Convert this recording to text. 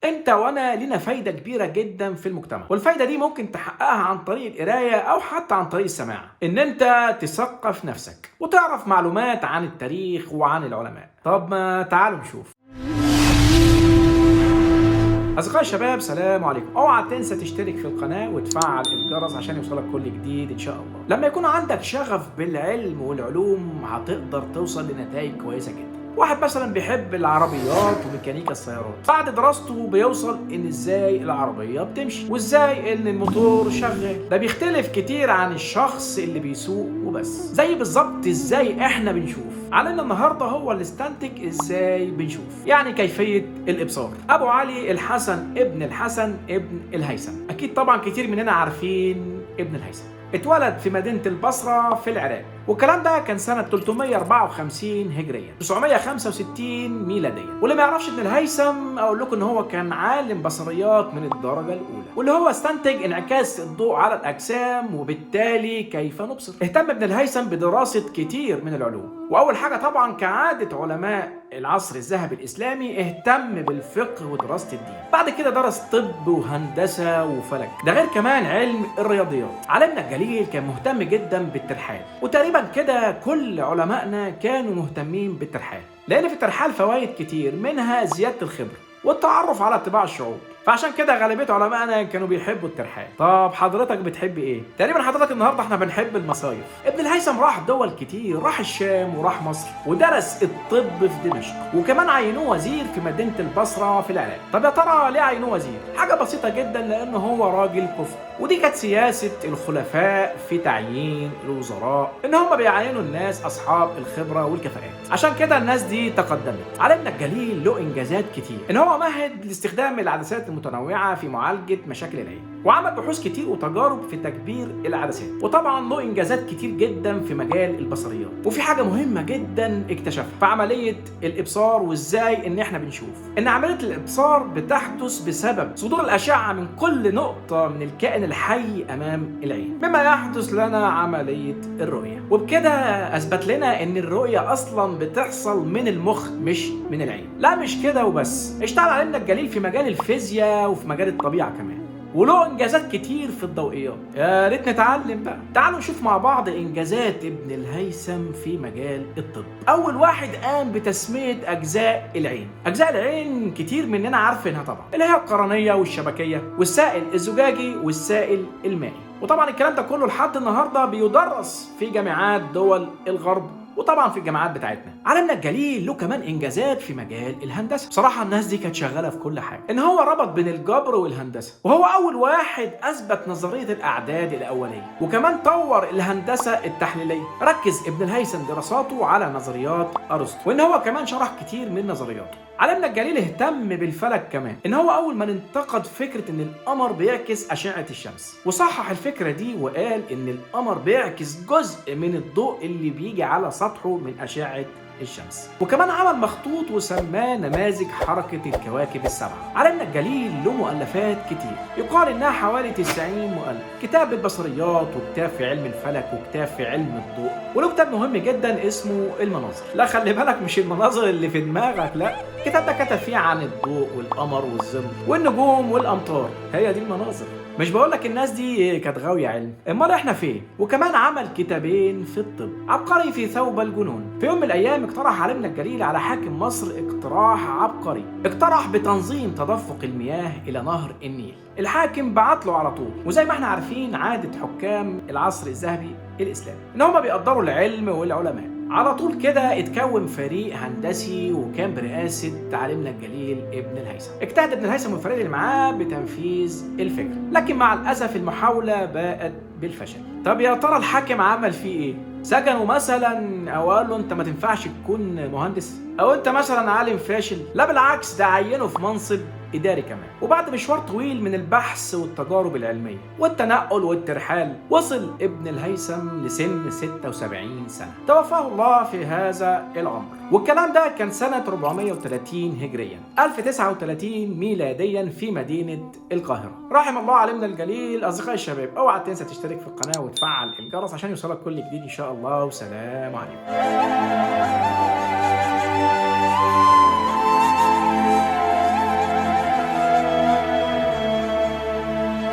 انت وانا لنا فايده كبيره جدا في المجتمع، والفايده دي ممكن تحققها عن طريق القرايه او حتى عن طريق السماع. ان انت تثقف نفسك وتعرف معلومات عن التاريخ وعن العلماء. طب ما تعالوا نشوف. اصدقائي الشباب، سلام عليكم. اوعى تنسى تشترك في القناه وتفعل الجرس عشان يوصلك كل جديد ان شاء الله. لما يكون عندك شغف بالعلم والعلوم هتقدر توصل لنتائج كويسه جدا. واحد مثلا بيحب العربيات وميكانيكا السيارات، بعد دراسته بيوصل ان ازاي العربيه بتمشي وازاي ان الموتور شغال. ده بيختلف كتير عن الشخص اللي بيسوق وبس. زي بالظبط ازاي احنا بنشوف. علينا النهارده هو اللي استنتج ازاي بنشوف، يعني كيفيه الابصار. ابو علي الحسن ابن الحسن ابن الهيثم، اكيد طبعا كتير مننا عارفين ابن الهيثم. اتولد في مدينة البصرة في العراق، والكلام ده كان سنة 354 هجرية 965 ميلادية. واللي ما يعرفش ابن الهيثم اقول لكم ان هو كان عالم بصريات من الدرجة الاولى، واللي هو استنتج انعكاس الضوء على الاجسام وبالتالي كيف نبصر. اهتم ابن الهيثم بدراسة كتير من العلوم، واول حاجة طبعا كعادة علماء العصر الذهبي الاسلامي اهتم بالفقه ودراسة الدين. بعد كده درس طب وهندسة وفلك، ده غير كمان علم الرياضيات. علمنا الجليل كان مهتم جدا بالترحال، وتقريبا كده كل علمائنا كانوا مهتمين بالترحال، لان في الترحال فوائد كتير، منها زيادة الخبرة والتعرف على طباع الشعوب. فعشان كده غالبيه علمائنا كانوا بيحبوا الترحال. طب حضرتك بتحب ايه؟ تقريبا حضرتك النهارده احنا بنحب المصايف. ابن الهيثم راح دول كتير، راح الشام وراح مصر ودرس الطب في دمشق، وكمان عينوه وزير في مدينه البصره في العراق. طب يا ترى ليه عينوه وزير؟ حاجه بسيطه جدا، لانه هو راجل كفر، ودي كانت سياسه الخلفاء في تعيين الوزراء، ان هم بيعينوا الناس اصحاب الخبره والكفاءات. عشان كده الناس دي تقدمت. علمنا الجليل له انجازات كتير، ان هو مهد لاستخدام العدسات المتنوعه في معالجه مشاكل العين، وعمل بحوث كتير وتجارب في تكبير العدسات، وطبعا له انجازات كتير جدا في مجال البصريات. وفي حاجه مهمه جدا اكتشفها في عمليه الابصار وازاي ان احنا بنشوف، ان عمليه الابصار بتحدث بسبب صدور الاشعه من كل نقطه من الكائن الحي امام العين، مما يحدث لنا عمليه الرؤيه. وبكده اثبت لنا ان الرؤيه اصلا بتحصل من المخ مش من العين. لا مش كده وبس، اشتغل علمنا الجليل في مجال الفيزياء وفي مجال الطبيعه كمان، وله انجازات كتير في الضوئيات. يا ريت نتعلم بقى. تعالوا نشوف مع بعض انجازات ابن الهيثم في مجال الطب. اول واحد قام بتسميه اجزاء العين. اجزاء العين كتير مننا عارفينها طبعا، اللي هي القرنيه والشبكيه والسائل الزجاجي والسائل المائي. وطبعا الكلام ده كله لحد النهارده بيدرس في جامعات دول الغرب، وطبعا في الجامعات بتاعتنا. علمنا الجليل له كمان انجازات في مجال الهندسه. بصراحه الناس دي كانت شغاله في كل حاجه، ان هو ربط بين الجبر والهندسه، وهو اول واحد اثبت نظريه الاعداد الاوليه، وكمان طور الهندسه التحليليه. ركز ابن الهيثم دراساته على نظريات ارسطو، وان هو كمان شرح كتير من نظرياته. علمنا الجليل اهتم بالفلك كمان، ان هو اول من انتقد فكره ان القمر بيعكس اشعه الشمس، وصحح الفكره دي وقال ان القمر بيعكس جزء من الضوء اللي بيجي على سطحه من اشعه الشمس. وكمان عمل مخطوط وسماه نماذج حركة الكواكب السبعة. علمنا الجليل له مؤلفات كتير، يقال انها حوالي 90 مؤلف، كتاب البصريات وكتاب في علم الفلك وكتاب في علم الضوء، وله كتاب مهم جدا اسمه المناظر. لا خلي بالك، مش المناظر اللي في دماغك، لا، الكتاب ده كتب فيه عن الضوء والقمر والظل والنجوم والامطار، هي دي المناظر. مش بقولك الناس دي كانت غاوية علم، امال احنا فين؟ وكمان عمل كتابين في الطب، عبقري في ثوب الجنون. في يوم من الايام اقترح علمنا الجليل على حاكم مصر اقتراح عبقري، اقترح بتنظيم تدفق المياه الى نهر النيل. الحاكم بعت له على طول، وزي ما احنا عارفين عادة حكام العصر الذهبي الاسلامي ان هم بيقدروا العلم والعلماء. على طول كده اتكون فريق هندسي وكان برئاسة علمنا الجليل ابن الهيثم. اجتهد ابن الهيثم والفريق اللي معاه بتنفيذ الفكرة، لكن مع الأسف المحاولة باءت بالفشل. طب يا ترى الحاكم عمل فيه ايه؟ سجنه مثلا، او قال له انت ما تنفعش تكون مهندس، او انت مثلا عالم فاشل؟ لا بالعكس، ده عينه في منصب إداري كمان. وبعد مشوار طويل من البحث والتجارب العلمية والتنقل والترحال، وصل ابن الهيثم لسن 76 سنة، توفاه الله في هذا العمر. والكلام ده كان سنة 430 هجريا 1039 ميلاديا في مدينة القاهرة. رحم الله علمنا الجليل. أصدقائي الشباب، اوعى تنسى تشترك في القناة وتفعل الجرس عشان يوصلك كل جديد إن شاء الله، وسلام عليكم.